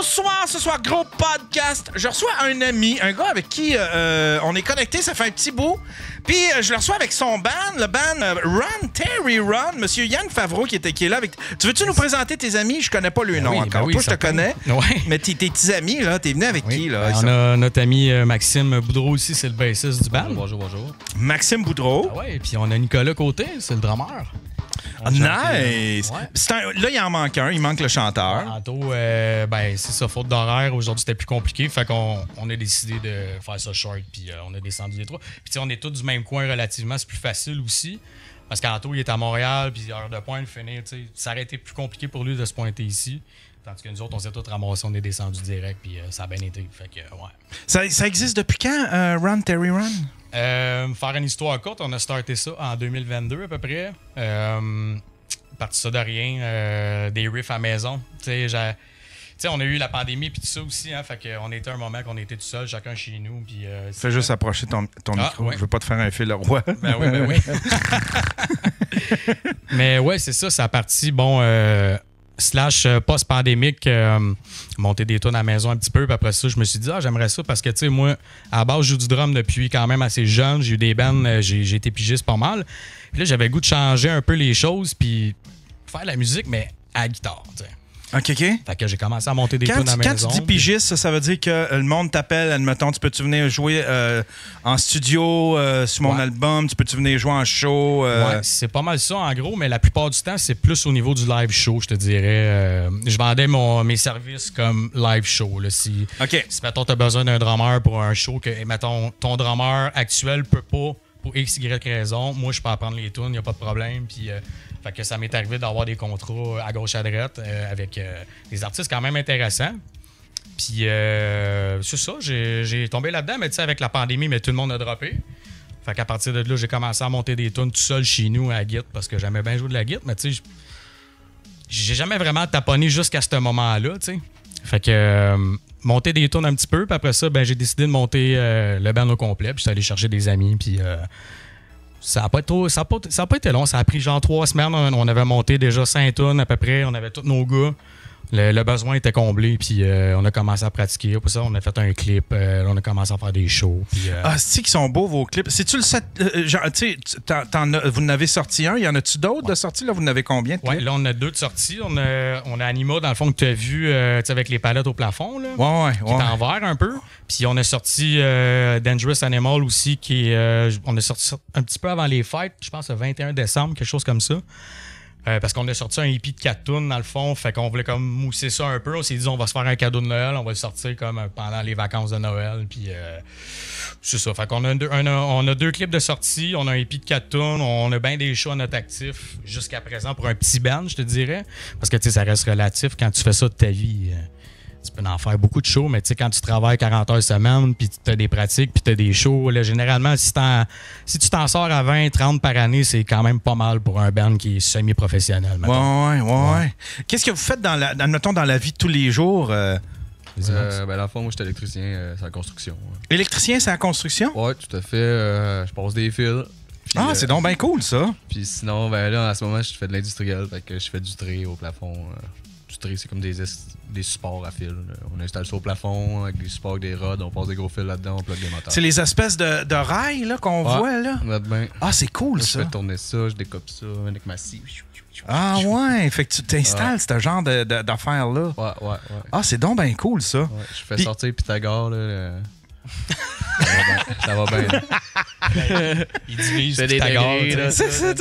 Bonsoir, ce soir, gros podcast. Je reçois un ami, un gars avec qui on est connecté, ça fait un petit bout. Puis je le reçois avec son band, le band Run, Terry Run, Monsieur Yann Favreau qui est là avec... Tu veux-tu nous présenter tes amis? Je connais pas le nom encore. Toi, je te connais. Ouais. Mais tes petits amis, là, t'es venu avec qui, là? On a notre ami Maxime Boudreau aussi, c'est le bassiste du band. Bonjour. Maxime Boudreau. Ah ouais, et puis on a Nicolas Côté, c'est le drummer. Nice! Ouais. Là, il en manque un, il manque le chanteur. Tantôt, c'est ça, faute d'horaire. Aujourd'hui, c'était plus compliqué. Fait qu'on a décidé de faire ça short, puis on a descendu les trois. Puis tu sais, on est tous du même coin relativement, c'est plus facile aussi. Parce qu'Anto, il est à Montréal, puis heure de pointe, finir, tu sais, ça aurait été plus compliqué pour lui de se pointer ici. Tandis que nous autres, on s'est tous ramassés, on est descendus direct, puis ça a bien été. Fait que, ouais. Ça existe depuis quand, Run, Terry Run? Faire une histoire courte, on a starté ça en 2022 à peu près. Parti ça de rien, des riffs à maison. Tu sais, on a eu la pandémie puis tout ça aussi, hein, fait qu'on était un moment qu'on était tout seul, chacun chez nous. Puis, fais juste approcher ton micro, ouais. Je veux pas te faire un fil le roi. Ben oui. Mais ouais, c'est ça, ça a parti, slash post-pandémique, monter des tunes à la maison un petit peu. Puis après ça, je me suis dit, j'aimerais ça parce que, tu sais, moi, à la base, je joue du drum depuis quand même assez jeune. J'ai eu des bands, j'ai été pigiste pas mal. Puis là, j'avais le goût de changer un peu les choses puis faire de la musique, mais à la guitare, tu sais. OK. Fait que j'ai commencé à monter des tunes à la maison. Quand tu dis pigiste, ça veut dire que le monde t'appelle, admettons, tu peux-tu venir jouer en studio sur mon album, tu peux-tu venir jouer en show? Ouais, c'est pas mal ça en gros, mais la plupart du temps, c'est plus au niveau du live show, je te dirais. Je vendais mes services comme live show. Là, si mettons, t'as besoin d'un drummer pour un show, que, mettons, ton drummer actuel peut pas, pour X, Y raison, moi, je peux apprendre les tunes, il n'y a pas de problème. Puis, fait que ça m'est arrivé d'avoir des contrats à gauche à droite avec des artistes quand même intéressants. Puis c'est ça, j'ai tombé là-dedans, mais tu sais, avec la pandémie, mais tout le monde a droppé. Fait qu'à partir de là, j'ai commencé à monter des tunes tout seul chez nous à la guitare parce que j'aimais bien jouer de la guitare, mais tu sais, j'ai jamais vraiment taponné jusqu'à ce moment-là, tu sais. Fait que monter des tunes un petit peu, puis après ça, j'ai décidé de monter le band au complet, puis je suis allé chercher des amis, puis... Ça n'a pas été long. Ça a pris genre 3 semaines. On avait monté déjà 5 tonnes à peu près. On avait tous nos gars. Le besoin était comblé. Puis on a commencé à pratiquer. Pour ça, on a fait un clip. On a commencé à faire des shows. Puis, c'est qu'ils sont beaux vos clips. C'est-tu le set? Vous en avez sorti un. Y en a-tu d'autres de sortis? Là, vous en avez combien de clips? Ouais, là, on a 2 de sorties. On a Anima, dans le fond, que tu as vu avec les palettes au plafond. Là, qui est en vert un peu. Puis on a sorti Dangerous Animal aussi, on a sorti un petit peu avant les fêtes, je pense le 21 décembre, quelque chose comme ça. Parce qu'on a sorti un EP de 4 tunes dans le fond, fait qu'on voulait comme mousser ça un peu. On s'est dit, on va se faire un cadeau de Noël, on va le sortir comme pendant les vacances de Noël. Puis c'est ça. Fait qu'on on a 2 clips de sortie, on a un EP de 4 tunes, on a bien des shows à notre actif jusqu'à présent pour un petit band, je te dirais. Parce que tu sais, ça reste relatif quand tu fais ça de ta vie. Tu peux en faire beaucoup de shows, mais tu sais, quand tu travailles 40 heures semaine, puis tu as des pratiques, puis tu as des shows, là, généralement, si tu t'en sors à 20, 30 par année, c'est quand même pas mal pour un band qui est semi-professionnel. Ouais. Qu'est-ce que vous faites dans la vie de tous les jours? Dans le fond, moi, je suis électricien, c'est la construction. Ouais. Électricien, c'est la construction? Ouais, tout à fait. Je passe des fils. Puis, c'est donc bien cool, ça. Puis sinon, là, en ce moment, je fais de l'industriel, fait que je fais du trait au plafond. Du trait, c'est comme des supports à fil. On installe ça au plafond avec des supports, des rods, on passe des gros fils là-dedans, on plug des moteurs. C'est les espèces de rails là, qu'on voit, là? C'est cool, ça. Je fais tourner ça, je découpe ça avec ma scie. Fait que tu t'installes ce genre d'affaires-là. Ouais. C'est donc bien cool, ça. Ouais, je fais sortir Pythagore, là. Ça va bien. Il divise des degrés, c'est ça.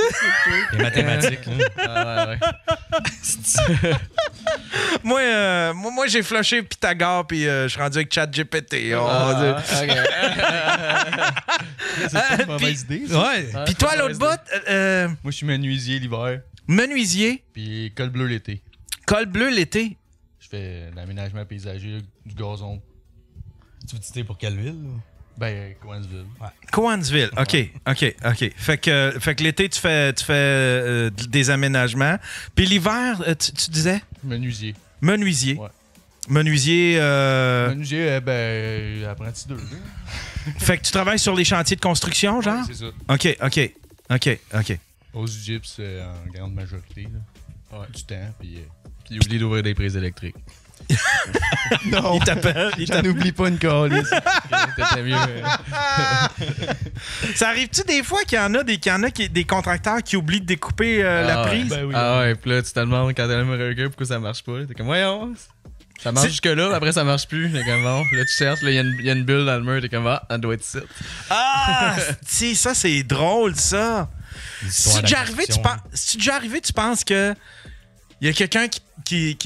Les mathématiques. Ouais. Moi, j'ai flushé Pythagore puis je suis rendu avec ChatGPT. C'est une mauvaise idée. Puis toi, l'autre bout... Moi, je suis menuisier l'hiver. Menuisier. Puis col bleu l'été. Col bleu l'été. Je fais l'aménagement paysager, du gazon. Tu veux citer pour quelle ville? Cowansville. Ouais. Cowansville, OK. Fait que l'été, tu fais des aménagements. Puis l'hiver, tu disais? Menuisier. Menuisier. Ouais. Menuisier... Menuisier, apprenti 2. Fait que tu travailles sur les chantiers de construction, genre? Ouais, c'est ça. OK. Aux gyps, en grande majorité. Là. Ouais, du temps, puis oublie d'ouvrir des prises électriques. Non. Il t'appelle. J'en oublie pas une calice. C'était mieux. Ça arrive-tu des fois qu'il y en a des contracteurs qui oublient de découper la prise? Ben oui. Ah ouais, puis là, tu te demandes quand t'as le burger pourquoi ça marche pas. T'es comme, voyons, ça marche jusque-là, après ça marche plus. T'es comme, bon, là, tu cherches, là, il y a une bulle dans le mur, t'es comme, ah, ça doit être ici. Ah, ça, c'est drôle, ça. Si déjà arrivé, tu penses que il y a quelqu'un qui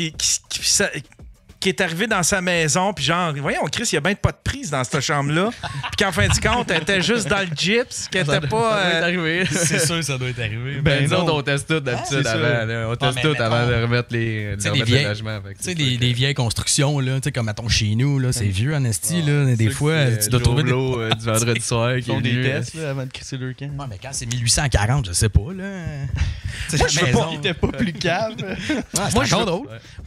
est arrivé dans sa maison, puis genre, voyons, Chris, il y a bien pas de prise dans cette chambre-là. Puis qu'en fin de compte, elle était juste dans le gyps, qu'elle était pas. Ça doit être arrivé. C'est sûr, ça doit être arrivé. Ben, nous autres, on teste tout d'habitude avant. Là. On teste tout avant de remettre les logements. Tu sais, des vieilles constructions, là, comme mettons chez nous, là, c'est vieux en esti, là. Des fois, tu dois trouver du vendredi soir qui ont est des venu, tests là, avant de crisser leur camp. Ouais, mais quand c'est 1840, je sais pas, là. Moi, je veux pas. Il était pas plus cave. Moi,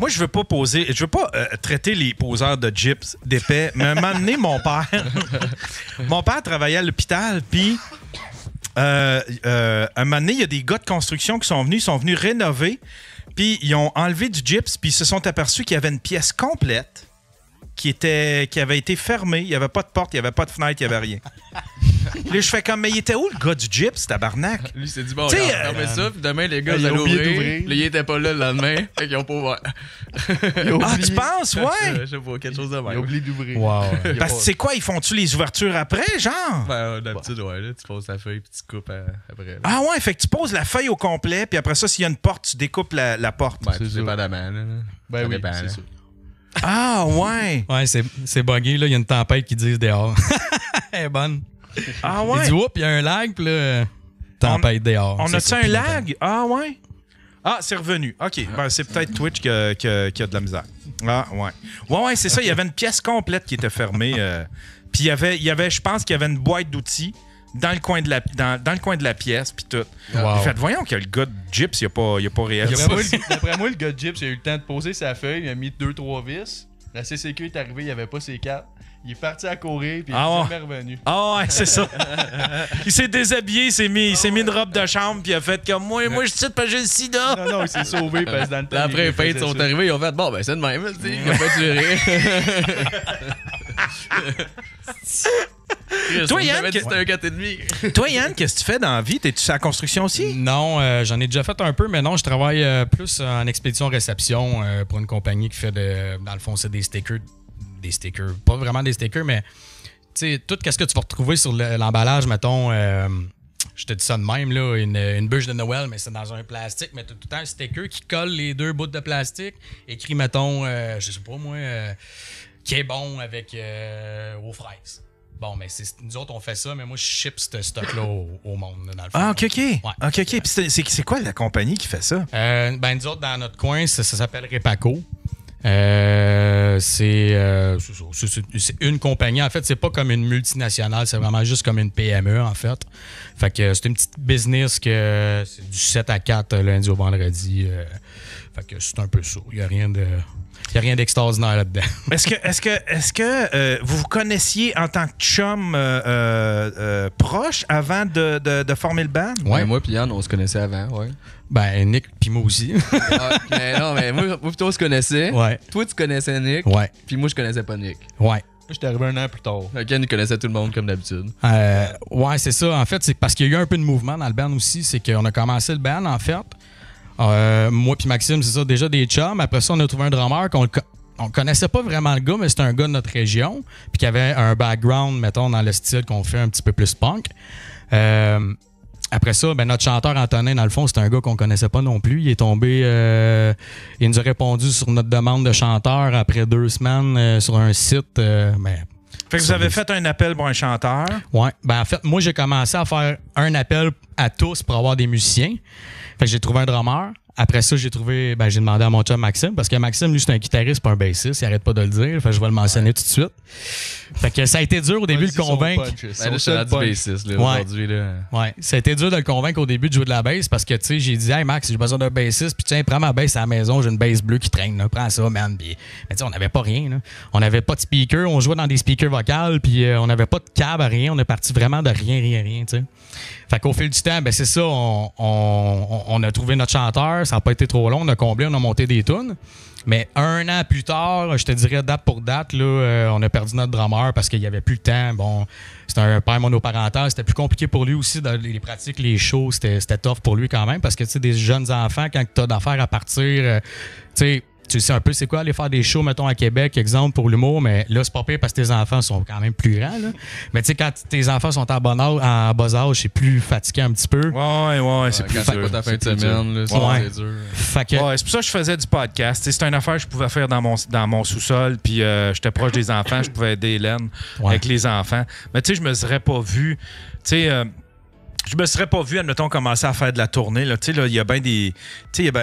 je veux pas poser. Je veux pas traiter les poseurs de gyps d'épais. Mais à un moment donné, mon père travaillait à l'hôpital, puis à un moment donné, il y a des gars de construction qui sont venus rénover, puis ils ont enlevé du gyps, puis ils se sont aperçus qu'il y avait une pièce complète qui avait été fermée. Il n'y avait pas de porte, il n'y avait pas de fenêtre, il n'y avait rien. Puis là, je fais comme, mais il était où le gars du gyps, tabarnak? Lui, il s'est dit, bon, fermez ça, puis demain, les gars, ils allaient ouvrir. Là, il était pas là le lendemain, fait qu'ils ont pas ouvert. Ah, tu penses? Ouais! Je sais pas, quelque chose de même. Il a oublié d'ouvrir. Wow. Parce que c'est quoi, ils font-tu les ouvertures après, genre? Ben, d'habitude, ouais, là, tu poses la feuille, puis tu coupes après. Là. Ah ouais, fait que tu poses la feuille au complet, puis après ça, s'il y a une porte, tu découpes la porte. Ben, c'est pas d'amant, là. Ben oui, dépend, c'est là. sûr. Ah ouais! Ouais, c'est buggé, là. Il y a une tempête qui dit dehors. Elle est bonne. Ah Il ouais! dit, oups, il y a un lag, puis là, tempête dehors. On C'est a-tu ça, un puis lag? Ah ouais? Ah, c'est revenu. OK. Ben, c'est peut-être Twitch qui a de la misère. Ah, ouais. Ouais, c'est ça. Il y avait une pièce complète qui était fermée. Puis il y avait, je pense qu'il y avait une boîte d'outils dans le coin de la pièce, puis tout. Wow. J'ai fait, voyons que le gars de Gyps, il a pas réalisé. D'après moi, le gars de Gyps, il a eu le temps de poser sa feuille, il a mis 2-3 vis. La CCQ est arrivée, il n'y avait pas ses cartes. Il est parti à courir, puis il est jamais revenu. Ah ouais, c'est ça. Il s'est déshabillé, il s'est mis une robe de chambre, puis il a fait comme moi je suis pas j'ai le sida. Non, il s'est sauvé parce que dans le temps. Après, les fêtes sont arrivés, ils ont fait, bon, ben, c'est de même, tu sais, il a pas duré. Toi, Yann, c'était un 4,5. Toi, Yann, qu'est-ce que tu fais dans la vie? T'es-tu à la construction aussi? Non, j'en ai déjà fait un peu, mais non, je travaille plus en expédition-réception pour une compagnie qui fait dans le fond, c'est des stickers. Des stickers. Pas vraiment des stickers, mais tu sais, tout ce que tu vas retrouver sur l'emballage, mettons, je te dis ça de même, là, une bûche de Noël, mais c'est dans un plastique, mais tu as tout le temps un sticker qui colle les deux bouts de plastique, écrit, mettons, je sais pas moi, qui est bon avec aux fraises. Bon, mais nous autres, on fait ça, mais moi, je ship ce stock-là au monde, là, dans le fond. Ah, OK. Ouais. OK. Puis c'est quoi la compagnie qui fait ça? Ben, nous autres, dans notre coin, ça s'appelle Repaco. C'est une compagnie. En fait, c'est pas comme une multinationale, c'est vraiment juste comme une PME, en fait. Fait que c'est une petite business que c'est du 7 à 4 lundi au vendredi. Fait que c'est un peu ça. Il n'y a rien d'extraordinaire là-dedans. Est-ce que vous connaissiez en tant que chum proche avant de former le band? Ouais, moi puis Yann, on se connaissait avant, ouais. Ben, Nick puis moi aussi. mais moi plutôt on se connaissait. Ouais. Toi, tu connaissais Nick. Ouais. Puis moi, je connaissais pas Nick. Ouais. Moi, j'étais arrivé un an plus tard. Yann, il connaissait tout le monde comme d'habitude. Ouais, c'est ça. En fait, c'est parce qu'il y a eu un peu de mouvement dans le band aussi. C'est qu'on a commencé le band, en fait. Moi puis Maxime, c'est ça, déjà des chums. Après ça, on a trouvé un drummer on connaissait pas vraiment le gars, mais c'était un gars de notre région. Puis qui avait un background, mettons, dans le style qu'on fait un petit peu plus punk. Après ça, ben, notre chanteur Antonin, dans le fond, c'était un gars qu'on connaissait pas non plus. Il est tombé... il nous a répondu sur notre demande de chanteur après 2 semaines sur un site. Fait que vous avez fait un appel pour un chanteur. Ouais. Ben, en fait, moi, j'ai commencé à faire un appel à tous pour avoir des musiciens. Fait que j'ai trouvé un drummer. Après ça, j'ai demandé à mon chum Maxime, parce que Maxime, lui, c'est un guitariste, pas un bassiste. Il arrête pas de le dire. Fait que je vais le mentionner tout de suite. Fait que ça a été dur au début de le convaincre. Là, je suis rendu bassiste, là, aujourd'hui. Là. Ouais. Ça a été dur de le convaincre au début de jouer de la basse, parce que, tu sais, j'ai dit, hey Max, j'ai besoin d'un bassiste. Puis, tiens, prends ma basse à la maison. J'ai une basse bleue qui traîne. Là. Prends ça, man. Puis, mais tu sais, on n'avait pas rien. Là. On n'avait pas de speaker. On jouait dans des speakers vocales. Puis, on n'avait pas de câble, rien. On est parti vraiment de rien, tu sais. Fait qu'au fil du temps, ben c'est ça, on a trouvé notre chanteur, ça n'a pas été trop long, on a comblé, on a monté des tunes. Mais 1 an plus tard, je te dirais date pour date, là, on a perdu notre drummer parce qu'il n'y avait plus le temps. Bon, c'était un père monoparental, c'était plus compliqué pour lui aussi dans les pratiques, les shows, c'était tough pour lui quand même parce que tu sais, des jeunes enfants, quand tu as d'affaires à partir, tu sais un peu c'est quoi aller faire des shows, mettons, à Québec, exemple, pour l'humour, mais là, c'est pas pire parce que tes enfants sont quand même plus grands, là. Mais tu sais, quand tes enfants sont en bas âge, c'est plus fatiguant un petit peu. Ouais, c'est plus dur. Quand ta fin de semaine, là, c'est dur. C'est pour ça que je faisais du podcast. C'était une affaire que je pouvais faire dans mon sous-sol, puis j'étais proche des enfants, je pouvais aider Hélène avec les enfants. Mais tu sais, je me serais pas vu, je me serais pas vu, admettons, commencer à faire de la tournée. Il y a bien des...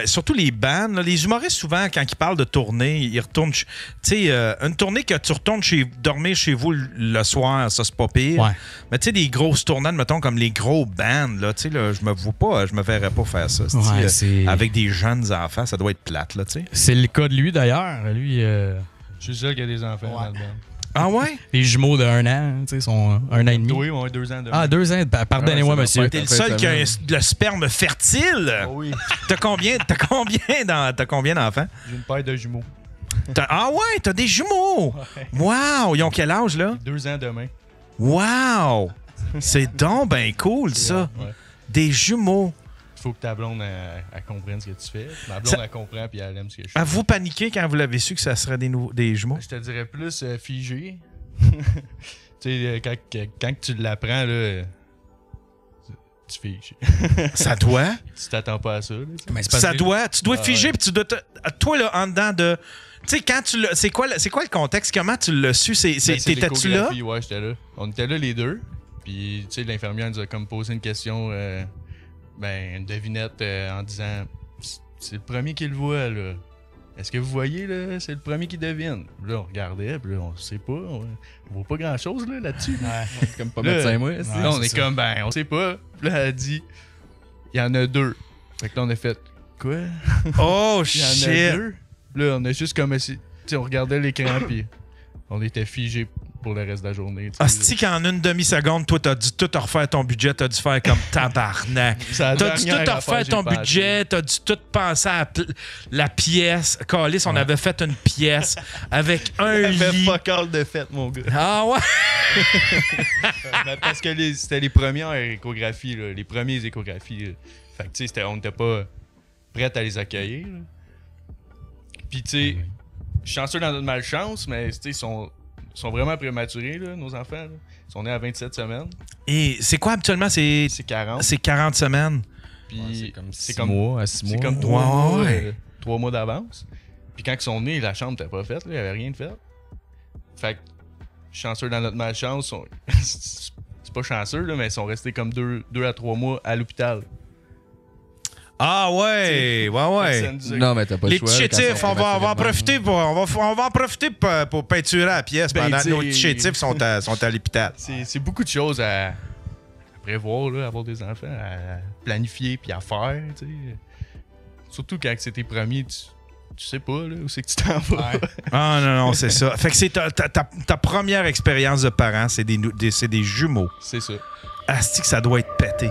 surtout les bands. Là, les humoristes, souvent, quand ils parlent de tournée, ils retournent... une tournée que tu retournes dormir chez vous le soir, ça, c'est pas pire. Ouais. Mais tu sais, des grosses tournades, mettons, comme les gros bands, là, je me vois pas, je me verrais pas faire ça. Avec des jeunes enfants, ça doit être plate, là, tu sais. C'est le cas de lui, d'ailleurs. Lui... Je suis seul qui a des enfants dans le band. Ah ouais? Les jumeaux de 1 an, tu sais, sont 1 an et demi. Oui, on a 2 ans de... Ah, 2 ans. Pardonnez-moi, monsieur. T'es le seul qui a le sperme fertile. Oh oui. T'as combien d'enfants? J'ai une paire de jumeaux. Ah ouais, t'as des jumeaux. Ouais. Wow, ils ont quel âge, là? 2 ans demain. Wow! C'est donc ben cool, ça. Ouais. Des jumeaux. Il faut que ta blonde elle comprenne ce que tu fais. Ma blonde, elle comprend puis elle aime ce que je fais. Avez-vous paniqué quand vous l'avez su que ça serait des jumeaux? Je te dirais plus figé. Tu sais, quand tu l'apprends, là, tu figes. Ça doit? Tu t'attends pas à ça. Là, mais tu dois figer, puis tu dois... Toi, là, en dedans de... Tu sais, quand tu l'as... C'est quoi le contexte? Comment tu l'as su? T'étais-tu là? Ouais, j'étais là. On était là les deux. Puis, tu sais, l'infirmière nous a comme posé une question... une devinette en disant c'est le premier qui le voit, là. Est-ce que vous voyez, là? C'est le premier qui devine. Là, on regardait, puis là, on sait pas. On voit pas grand-chose, là-dessus. Ouais. Comme pas médecin, moi. Là, on est comme, on sait pas. Puis là, elle a dit, il y en a 2. Fait que là, on a fait, quoi? Oh, shit! Il y en a 2. Là, on a juste comme, tu sais, on regardait l'écran, puis on était figés pour le reste de la journée. Asti qu'en une demi-seconde, toi, t'as dû tout refaire ton budget, t'as dû faire comme tabarnak. T'as dû tout refaire ton budget, t'as dû tout penser à la pièce. Calice, on avait fait une pièce avec un lit. Avait pas call de fête, mon gars. Ah ouais? Parce que c'était les premières échographies, là, les premières échographies. Là. Fait que, tu sais, on n'était pas prêts à les accueillir. Là. Puis, tu sais, je suis chanceux dans notre malchance, mais, tu sais, ils sont vraiment prématurés, là, nos enfants. Là. Ils sont nés à 27 semaines. Et c'est quoi habituellement? C'est 40. C'est 40 semaines. Puis c'est comme 6 mois. C'est comme 3 mois d'avance. Puis quand ils sont nés, la chambre n'était pas faite. Il n'y avait rien de fait. Fait que, chanceux dans notre malchance, c'est pas chanceux, là, mais ils sont restés comme 2 à 3 mois à l'hôpital. Ah ouais, ouais. Non, mais t'as pas le choix. Les petits chétifs, on va en profiter pour peinturer la pièce pendant que nos petits chétifs sont à l'hôpital. C'est beaucoup de choses à prévoir, là, avoir des enfants, à planifier puis à faire. T'sais. Surtout quand c'est tes premiers, tu sais pas là, où c'est que tu t'en vas. Ouais. Ah non, c'est ça. Fait que c'est ta première expérience de parent, c'est des jumeaux. C'est ça. Asti que ça doit être pété.